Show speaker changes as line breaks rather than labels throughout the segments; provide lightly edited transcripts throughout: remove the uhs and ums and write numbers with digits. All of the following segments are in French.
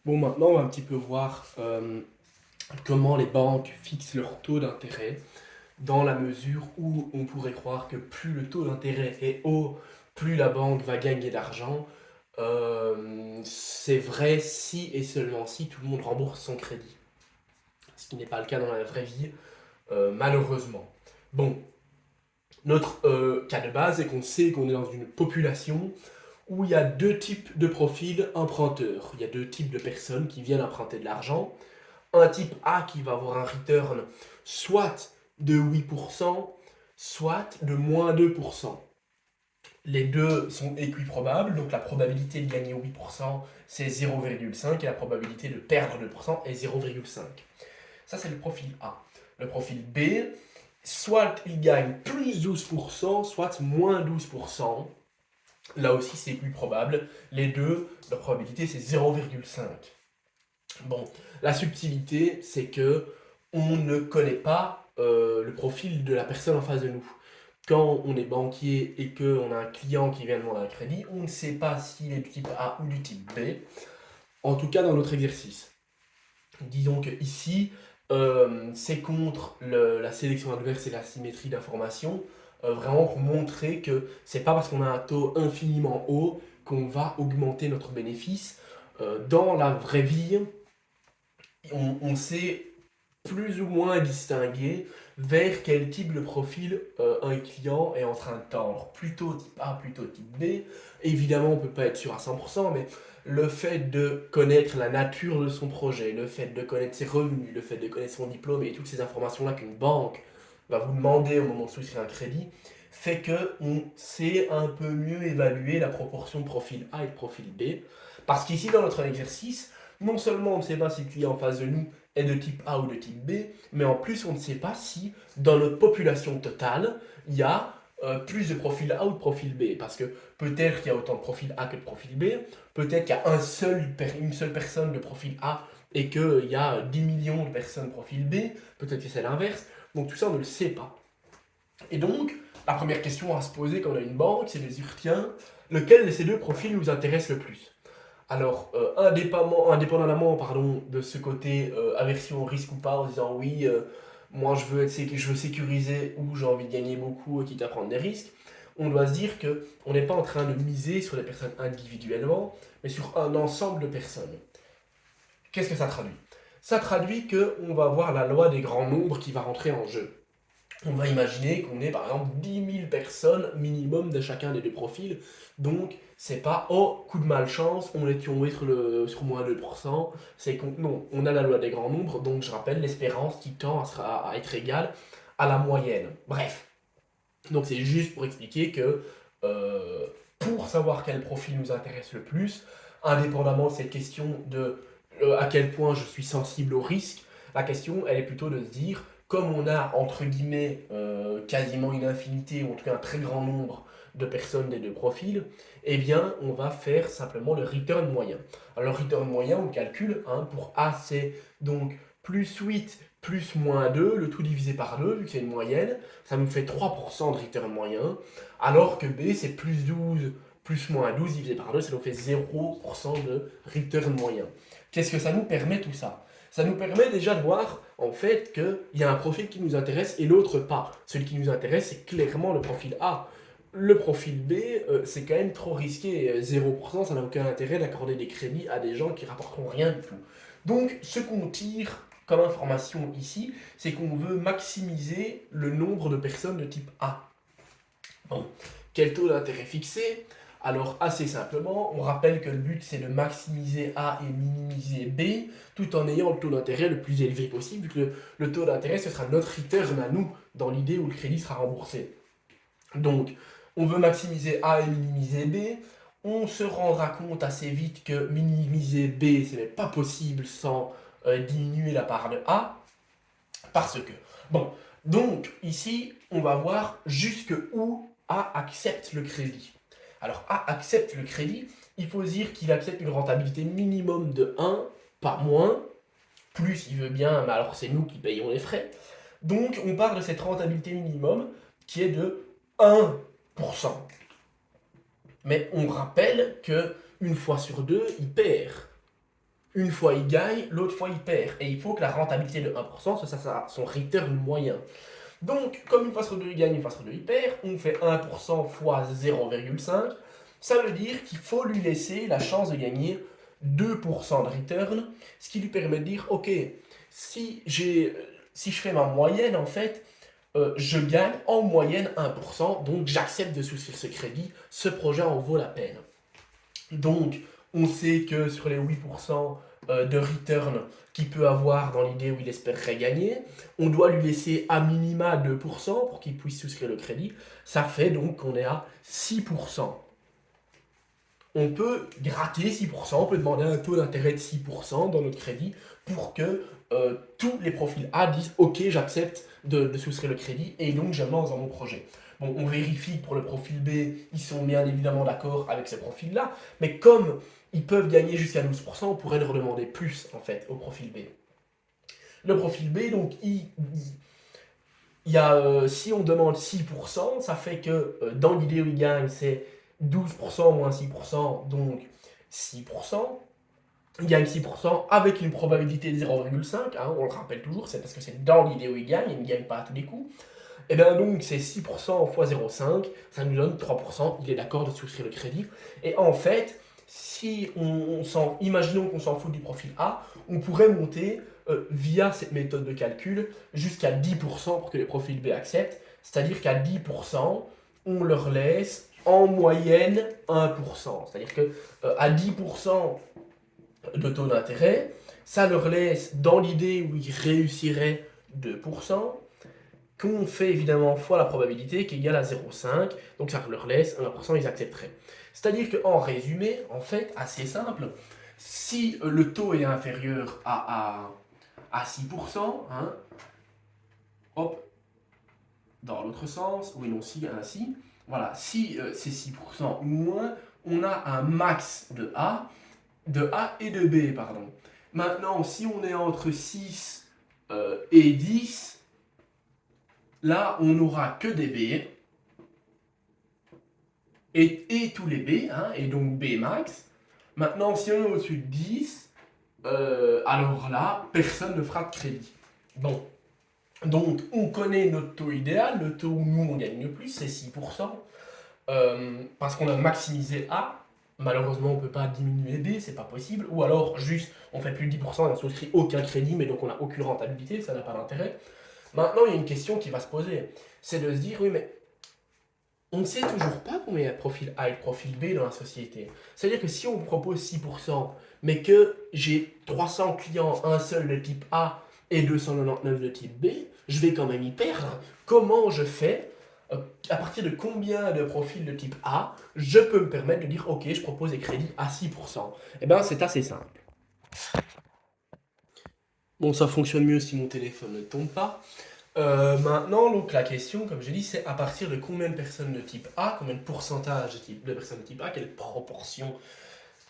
Bon, maintenant, on va un petit peu voir comment les banques fixent leur taux d'intérêt, dans la mesure où on pourrait croire que plus le taux d'intérêt est haut, plus la banque va gagner d'argent. C'est vrai si et seulement si tout le monde rembourse son crédit, ce qui n'est pas le cas dans la vraie vie, malheureusement. Bon, notre cas de base est qu'on sait qu'on est dans une population où il y a deux types de profils emprunteurs. Il y a deux types de personnes qui viennent emprunter de l'argent. Un type A qui va avoir un return soit de 8%, soit de moins 2%. Les deux sont équiprobables, donc la probabilité de gagner 8% c'est 0,5 et la probabilité de perdre 2% est 0,5. Ça c'est le profil A. Le profil B, soit il gagne plus 12%, soit moins 12%. Là aussi c'est plus probable. Les deux, leur probabilité c'est 0,5. Bon, la subtilité, c'est que on ne connaît pas le profil de la personne en face de nous. Quand on est banquier et qu'on a un client qui vient demander un crédit, on ne sait pas s'il est du type A ou du type B, en tout cas dans notre exercice. Disons que ici, c'est contre la sélection adverse et la symétrie d'information, vraiment pour montrer que c'est pas parce qu'on a un taux infiniment haut qu'on va augmenter notre bénéfice. Dans la vraie vie, on sait plus ou moins distinguer vers quel type de profil un client est en train de tendre. Plutôt type A, plutôt type B. Évidemment, on ne peut pas être sûr à 100%, mais le fait de connaître la nature de son projet, le fait de connaître ses revenus, le fait de connaître son diplôme et toutes ces informations-là qu'une banque va vous demander au moment de souscrire un crédit, fait que on sait un peu mieux évaluer la proportion de profil A et de profil B. Parce qu'ici, dans notre exercice, non seulement on ne sait pas si le client en face de nous est de type A ou de type B, mais en plus on ne sait pas si dans notre population totale, il y a plus de profil A ou de profil B. Parce que peut-être qu'il y a autant de profil A que de profil B, peut-être qu'il y a une seule personne de profil A et qu'il y a 10 millions de personnes de profil B, peut-être que c'est l'inverse. Donc tout ça on ne le sait pas. Et donc, la première question à se poser quand on a une banque, c'est de dire, tiens, lequel de ces deux profils nous intéresse le plus? Alors, indépendamment de ce côté aversion au risque ou pas, en disant oui, moi je veux sécuriser ou j'ai envie de gagner beaucoup quitte à prendre des risques, on doit se dire que on n'est pas en train de miser sur les personnes individuellement, mais sur un ensemble de personnes. Qu'est-ce que ça traduit? Ça traduit qu'on va avoir la loi des grands nombres qui va rentrer en jeu. On va imaginer qu'on est par exemple 10 000 personnes minimum de chacun des deux profils. Donc, c'est pas oh, coup de malchance, on est tombé sur moins 2%. C'est qu'on non, on a la loi des grands nombres, donc je rappelle l'espérance qui tend à être égale à la moyenne. Bref, donc c'est juste pour expliquer que pour savoir quel profil nous intéresse le plus, indépendamment de cette question de à quel point je suis sensible au risque, la question elle est plutôt de se dire, comme on a entre guillemets quasiment une infinité, ou en tout cas un très grand nombre de personnes des deux profils, eh bien on va faire simplement le return moyen. Alors le return moyen, on le calcule, hein, pour A c'est donc plus 8 plus moins 2, le tout divisé par 2, vu que c'est une moyenne, ça nous fait 3% de return moyen, alors que B, c'est plus 12 plus moins 12 divisé par 2, ça nous fait 0% de return moyen. Qu'est-ce que ça nous permet tout ça? Ça nous permet déjà de voir en fait qu'il y a un profil qui nous intéresse et l'autre pas. Celui qui nous intéresse, c'est clairement le profil A. Le profil B, c'est quand même trop risqué. 0%, ça n'a aucun intérêt d'accorder des crédits à des gens qui rapporteront rien du tout. Donc, ce qu'on tire comme information ici, c'est qu'on veut maximiser le nombre de personnes de type A. Bon, quel taux d'intérêt fixé? Alors assez simplement, on rappelle que le but c'est de maximiser A et minimiser B, tout en ayant le taux d'intérêt le plus élevé possible, vu que le taux d'intérêt ce sera notre return à nous, dans l'idée où le crédit sera remboursé. Donc, on veut maximiser A et minimiser B, on se rendra compte assez vite que minimiser B ce n'est pas possible sans diminuer la part de A, parce que, bon, donc ici, on va voir jusque où A accepte le crédit. Alors A accepte le crédit, il faut dire qu'il accepte une rentabilité minimum de 1, pas moins, plus il veut bien, mais alors c'est nous qui payons les frais. Donc on part de cette rentabilité minimum qui est de 1%. Mais on rappelle que une fois sur deux, il perd. Une fois il gagne, l'autre fois il perd. Et il faut que la rentabilité de 1%, ce soit son return moyen. Donc, comme une fois sur deux il gagne, une fois sur deux il perd, on fait 1% fois 0,5. Ça veut dire qu'il faut lui laisser la chance de gagner 2% de return, ce qui lui permet de dire, ok, si je fais ma moyenne, en fait, je gagne en moyenne 1%, donc j'accepte de souscrire ce crédit, ce projet en vaut la peine. Donc, on sait que sur les 8% de return qu'il peut avoir dans l'idée où il espérerait gagner, on doit lui laisser à minima 2% pour qu'il puisse souscrire le crédit. Ça fait donc qu'on est à 6%. On peut gratter 6%, on peut demander un taux d'intérêt de 6% dans notre crédit pour que tous les profils A disent ok, j'accepte de souscrire le crédit et donc je me lance dans mon projet. Bon, on vérifie que pour le profil B, ils sont bien évidemment d'accord avec ce profil-là, mais comme ils peuvent gagner jusqu'à 12%, on pourrait leur demander plus en fait au profil B. Le profil B, donc, si on demande 6%, ça fait que dans l'idée où il gagne, c'est 12% moins 6%, donc 6%. Il gagne 6% avec une probabilité de 0,5, hein, on le rappelle toujours, c'est parce que c'est dans l'idée où il ne gagne pas à tous les coups. Et bien donc c'est 6% fois 0,5, ça nous donne 3%, il est d'accord de souscrire le crédit. Et en fait, si imaginons qu'on s'en fout du profil A, on pourrait monter via cette méthode de calcul jusqu'à 10% pour que les profils B acceptent. C'est-à-dire qu'à 10%, on leur laisse en moyenne 1%. C'est-à-dire que à 10% de taux d'intérêt, ça leur laisse dans l'idée où ils réussiraient 2%, qu'on fait évidemment fois la probabilité qui est égale à 0,5, donc ça leur laisse 1%, ils accepteraient. C'est-à-dire qu'en résumé, en fait, assez simple, si le taux est inférieur à 6%, hein, hop, dans l'autre sens, oui, non, si, ainsi, voilà, si c'est 6% ou moins, on a un max de A et de B, pardon. Maintenant, si on est entre 6 et 10, là, on n'aura que des B et tous les B, hein, et donc B max. Maintenant, si on est au-dessus de 10, alors là, personne ne fera de crédit. Bon. Donc, on connaît notre taux idéal, le taux où nous on gagne le plus, c'est 6%, parce qu'on a maximisé A. Malheureusement, on ne peut pas diminuer B, c'est pas possible. Ou alors, juste, on fait plus de 10% et on souscrit aucun crédit, mais donc on n'a aucune rentabilité, ça n'a pas d'intérêt. Maintenant, il y a une question qui va se poser. C'est de se dire, oui, mais on ne sait toujours pas combien il y a de profil A et de profil B dans la société. C'est-à-dire que si on me propose 6%, mais que j'ai 300 clients, un seul de type A et 299 de type B, je vais quand même y perdre. Comment je fais à partir de combien de profils de type A, je peux me permettre de dire, ok, je propose des crédits à 6%. Eh bien, c'est assez simple. Bon, ça fonctionne mieux si mon téléphone ne tombe pas. Maintenant, donc, la question, comme j'ai dit, c'est à partir de combien de personnes de type A, combien de pourcentage de personnes de type A, quelle proportion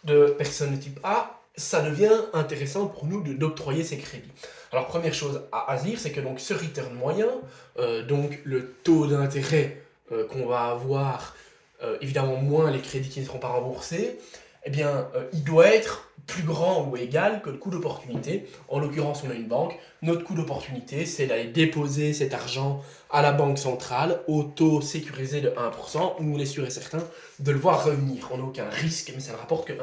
de personnes de type A, ça devient intéressant pour nous d'octroyer ces crédits. Alors, première chose à dire, c'est que donc, ce return moyen, donc le taux d'intérêt qu'on va avoir, évidemment moins les crédits qui ne seront pas remboursés, eh bien, il doit être plus grand ou égal que le coût d'opportunité. En l'occurrence, on a une banque. Notre coût d'opportunité, c'est d'aller déposer cet argent à la banque centrale au taux sécurisé de 1%, où on est sûr et certain de le voir revenir. On n'a aucun risque, mais ça ne rapporte que 1%.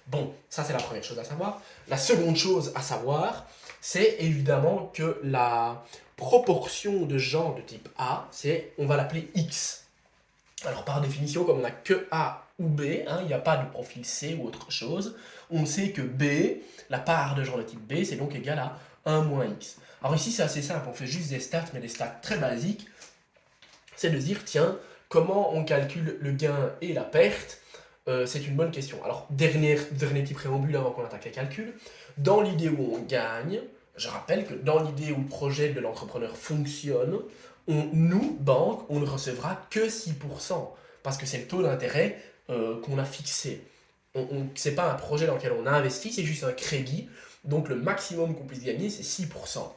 Bon, ça c'est la première chose à savoir. La seconde chose à savoir, c'est évidemment que la proportion de gens de type A, on va l'appeler X. Alors par définition, comme on n'a que A ou B, hein, il n'y a pas de profil C ou autre chose, on sait que B, la part de gens de type B, c'est donc égal à 1 moins X. Alors ici c'est assez simple, on fait juste des stats, mais des stats très basiques. C'est de se dire, tiens, comment on calcule le gain et la perte? C'est une bonne question. Alors, dernier petit préambule avant qu'on attaque les calculs. Dans l'idée où on gagne, je rappelle que dans l'idée où le projet de l'entrepreneur fonctionne, nous, banque, on ne recevra que 6%, parce que c'est le taux d'intérêt qu'on a fixé. C'est pas un projet dans lequel on a investi, c'est juste un crédit, donc le maximum qu'on puisse gagner, c'est 6%.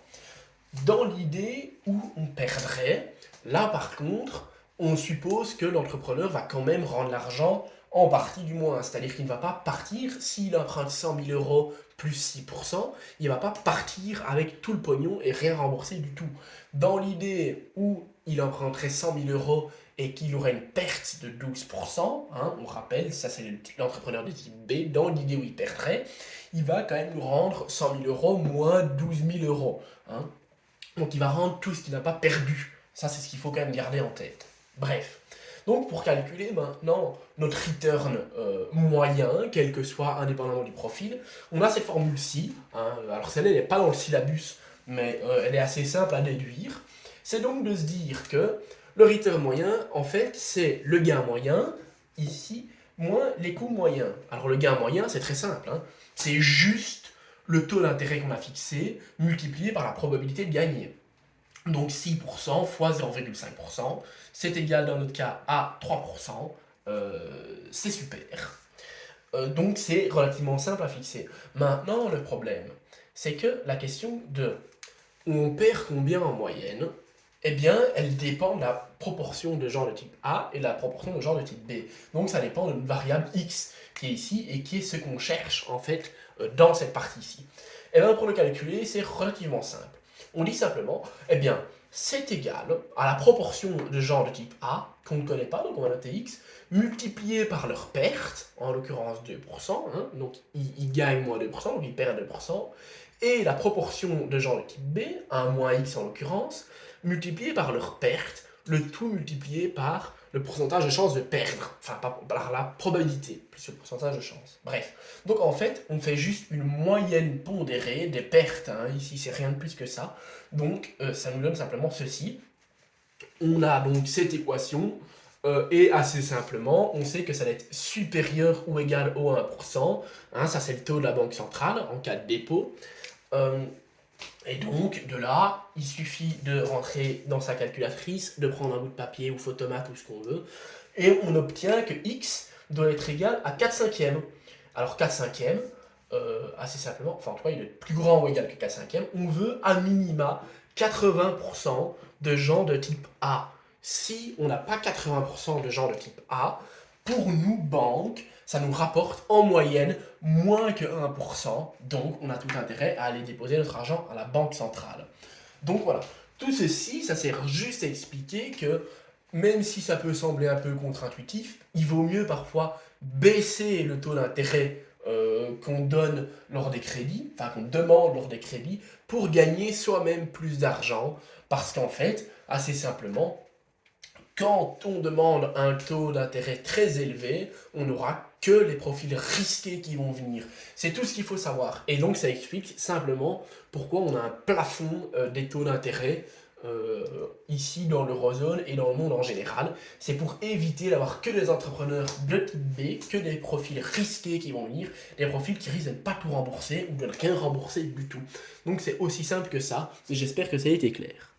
Dans l'idée où on perdrait, là par contre, on suppose que l'entrepreneur va quand même rendre l'argent en partie du moins. C'est-à-dire qu'il ne va pas partir, s'il emprunte 100 000 euros plus 6%, il ne va pas partir avec tout le pognon et rien rembourser du tout. Dans l'idée où il emprunterait 100 000 euros et qu'il aurait une perte de 12%, hein, on rappelle, ça c'est l'entrepreneur de type B, dans l'idée où il perdrait, il va quand même nous rendre 100 000 euros moins 12 000 euros. Hein. Donc il va rendre tout ce qu'il n'a pas perdu. Ça c'est ce qu'il faut quand même garder en tête. Bref. Donc pour calculer maintenant notre return moyen, quel que soit indépendamment du profil, on a cette formule-ci. Hein, alors celle-là n'est pas dans le syllabus, mais elle est assez simple à déduire. C'est donc de se dire que le return moyen, en fait, c'est le gain moyen, ici, moins les coûts moyens. Alors le gain moyen, c'est très simple. Hein, c'est juste le taux d'intérêt qu'on a fixé multiplié par la probabilité de gagner. Donc 6% fois 0,5%, c'est égal dans notre cas à 3%. C'est super. Donc c'est relativement simple à fixer. Maintenant, le problème, c'est que la question de on perd combien en moyenne, eh bien, elle dépend de la proportion de gens de type A et de la proportion de gens de type B. Donc ça dépend d'une variable X qui est ici et qui est ce qu'on cherche en fait dans cette partie-ci. Et bien pour le calculer, c'est relativement simple. On dit simplement, eh bien, c'est égal à la proportion de gens de type A, qu'on ne connaît pas, donc on va noter X, multiplié par leur perte, en l'occurrence 2%, hein, donc ils gagnent moins 2%, donc ils perdent 2%, et la proportion de gens de type B, 1 moins X en l'occurrence, multiplié par leur perte, le tout multiplié par le pourcentage de chance de perdre, enfin par la probabilité, plus le pourcentage de chance. Bref, donc en fait, on fait juste une moyenne pondérée des pertes, hein. Ici c'est rien de plus que ça, donc ça nous donne simplement ceci. On a donc cette équation, et assez simplement, on sait que ça va être supérieur ou égal au 1%, hein, ça c'est le taux de la banque centrale en cas de dépôt. Et donc, de là, il suffit de rentrer dans sa calculatrice, de prendre un bout de papier ou photomate ou ce qu'on veut, et on obtient que x doit être égal à 4 cinquièmes. Alors 4 cinquièmes, assez simplement, enfin en tout cas il est plus grand ou égal que 4 cinquièmes, on veut à minima 80% de gens de type A. Si on n'a pas 80% de gens de type A, pour nous, banques, ça nous rapporte en moyenne moins que 1%, donc on a tout intérêt à aller déposer notre argent à la banque centrale. Donc voilà, tout ceci, ça sert juste à expliquer que même si ça peut sembler un peu contre-intuitif, il vaut mieux parfois baisser le taux d'intérêt qu'on donne lors des crédits, enfin qu'on demande lors des crédits, pour gagner soi-même plus d'argent, parce qu'en fait, assez simplement, quand on demande un taux d'intérêt très élevé, on n'aura que les profils risqués qui vont venir. C'est tout ce qu'il faut savoir. Et donc ça explique simplement pourquoi on a un plafond des taux d'intérêt ici dans l'eurozone et dans le monde en général. C'est pour éviter d'avoir que des entrepreneurs de type B, que des profils risqués qui vont venir, des profils qui risquent de ne pas tout rembourser ou de ne rien rembourser du tout. Donc c'est aussi simple que ça, et j'espère que ça a été clair.